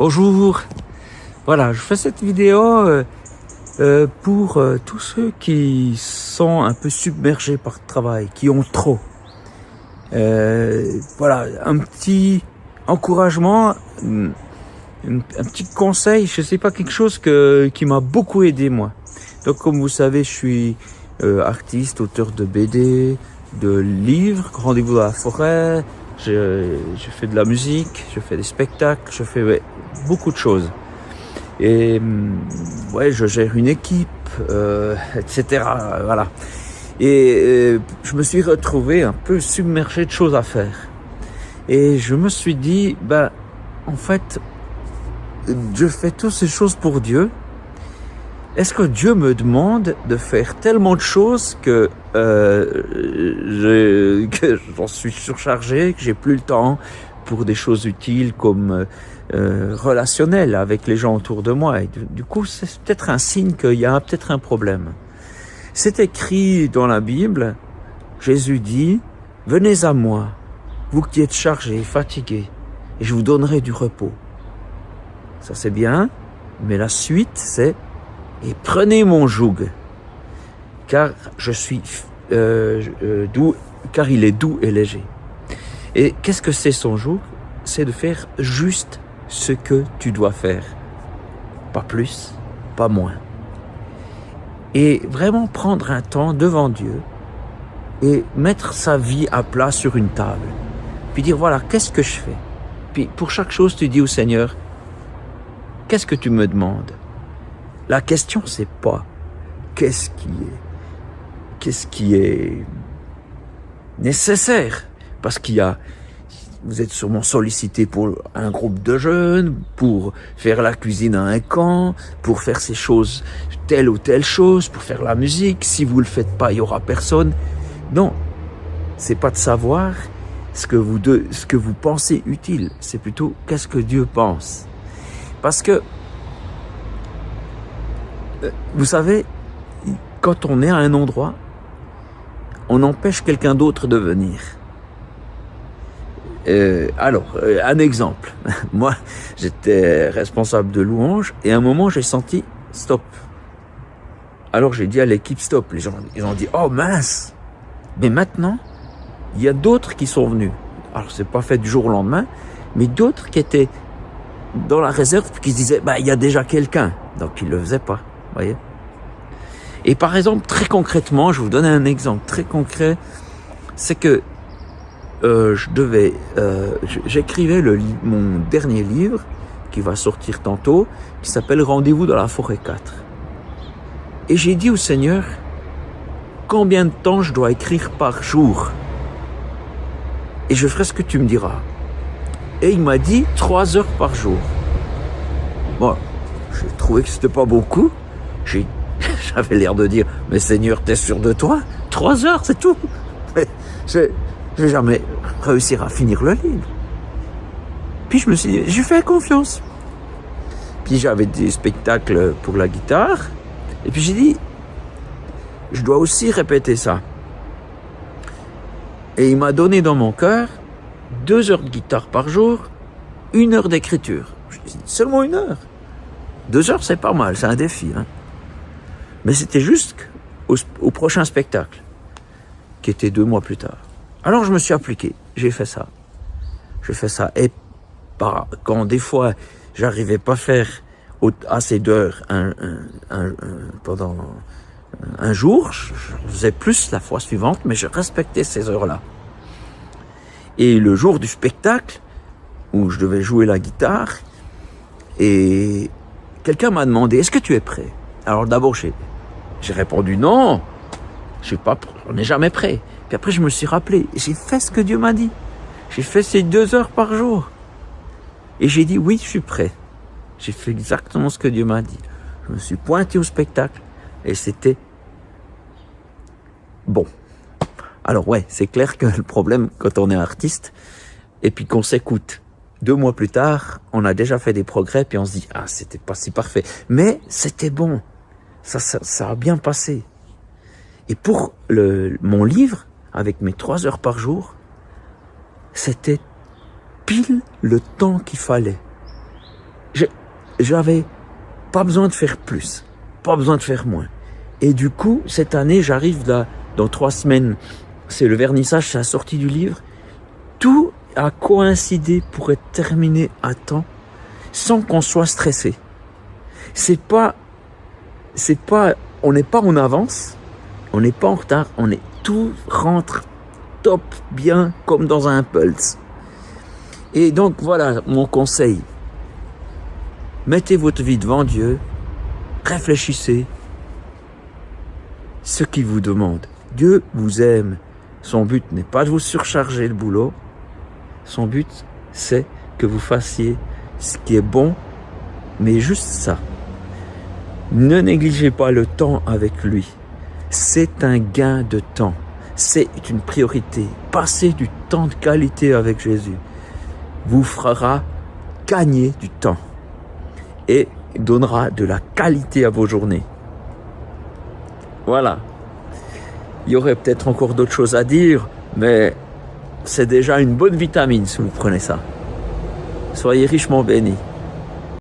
Bonjour. Voilà, je fais cette vidéo pour tous ceux qui sont un peu submergés par le travail, qui ont trop. Voilà, un petit encouragement, un petit conseil, je sais pas, quelque chose qui m'a beaucoup aidé moi. Donc comme vous savez, je suis artiste, auteur de BD, de livres, Rendez-vous dans la forêt, je fais de la musique, je fais des spectacles, je fais beaucoup de choses. Et ouais, je gère une équipe, etc. Voilà. Et je me suis retrouvé un peu submergé de choses à faire. Et je me suis dit, en fait, je fais toutes ces choses pour Dieu. Est-ce que Dieu me demande de faire tellement de choses que j'en suis surchargé, que j'ai plus le temps pour des choses utiles comme relationnelles avec les gens autour de moi. Et du coup, c'est peut-être un signe qu'il y a peut-être un problème. C'est écrit dans la Bible, Jésus dit, « Venez à moi, vous qui êtes chargés, fatigués, et je vous donnerai du repos. » Ça c'est bien, mais la suite c'est « Et prenez mon joug, car je suis doux, car il est doux et léger. » Et qu'est-ce que c'est son joug? C'est de faire juste ce que tu dois faire. Pas plus, pas moins. Et vraiment prendre un temps devant Dieu et mettre sa vie à plat sur une table. Puis dire, voilà, qu'est-ce que je fais? Puis pour chaque chose, tu dis au Seigneur, qu'est-ce que tu me demandes? La question, c'est pas qu'est-ce qui est nécessaire? Parce vous êtes sûrement sollicité pour un groupe de jeunes, pour faire la cuisine à un camp, pour faire ces choses, telle ou telle chose, pour faire la musique. Si vous le faites pas, il y aura personne. Non, c'est pas de savoir ce que vous pensez utile. C'est plutôt qu'est-ce que Dieu pense. Parce que vous savez, quand on est à un endroit, on empêche quelqu'un d'autre de venir. Un exemple. Moi, j'étais responsable de louange et à un moment, j'ai senti stop. Alors, j'ai dit à l'équipe stop. Les gens, ils ont dit, oh mince! Mais maintenant, il y a d'autres qui sont venus. Alors, c'est pas fait du jour au lendemain, mais d'autres qui étaient dans la réserve, qui se disaient, il y a déjà quelqu'un. Donc, ils le faisaient pas. Voyez. Et par exemple, très concrètement, je vous donne un exemple très concret, c'est que j'écrivais mon dernier livre qui va sortir tantôt, qui s'appelle Rendez-vous dans la forêt 4. Et j'ai dit au Seigneur, combien de temps je dois écrire par jour? Et je ferai ce que tu me diras. Et il m'a dit 3 heures par jour. Bon, j'ai trouvé que c'était pas beaucoup. J'avais l'air de dire, mais Seigneur, t'es sûr de toi? 3 heures, c'est tout. Mais je vais jamais réussir à finir le livre. Puis je me suis dit, j'ai fait confiance. Puis j'avais des spectacles pour la guitare. Et puis j'ai dit, je dois aussi répéter ça. Et il m'a donné dans mon cœur 2 heures de guitare par jour, 1 heure d'écriture. Je dis, seulement 1 heure. 2 heures, c'est pas mal, c'est un défi. Hein. Mais c'était juste au prochain spectacle, qui était 2 mois plus tard. Alors je me suis appliqué, j'ai fait ça. Et quand des fois, j'arrivais pas à faire assez d'heures pendant un jour, je faisais plus la fois suivante, mais je respectais ces heures-là. Et le jour du spectacle, où je devais jouer la guitare, et quelqu'un m'a demandé, est-ce que tu es prêt? Alors d'abord, j'ai répondu non, on n'est jamais prêt. Puis après, je me suis rappelé, j'ai fait ce que Dieu m'a dit. J'ai fait ces 2 heures par jour. Et j'ai dit, oui, je suis prêt. J'ai fait exactement ce que Dieu m'a dit. Je me suis pointé au spectacle et c'était bon. Alors ouais, c'est clair que le problème quand on est artiste et puis qu'on s'écoute 2 mois plus tard, on a déjà fait des progrès puis on se dit, ah, c'était pas si parfait. Mais c'était bon. Ça a bien passé. Et pour mon livre, avec mes 3 heures par jour, c'était pile le temps qu'il fallait. j'avais pas besoin de faire plus, pas besoin de faire moins. Et du coup, cette année, j'arrive là, dans 3 semaines, c'est le vernissage, c'est la sortie du livre. Tout a coïncidé pour être terminé à temps, sans qu'on soit stressé. On n'est pas en avance, on n'est pas en retard, tout rentre top, bien, comme dans un pulse. Et donc voilà mon conseil. Mettez votre vie devant Dieu, réfléchissez ce qu'il vous demande. Dieu vous aime. Son but n'est pas de vous surcharger le boulot. Son but, c'est que vous fassiez ce qui est bon, mais juste ça. Ne négligez pas le temps avec lui. C'est un gain de temps. C'est une priorité. Passez du temps de qualité avec Jésus vous fera gagner du temps et donnera de la qualité à vos journées. Voilà. Il y aurait peut-être encore d'autres choses à dire, mais c'est déjà une bonne vitamine si vous prenez ça. Soyez richement bénis.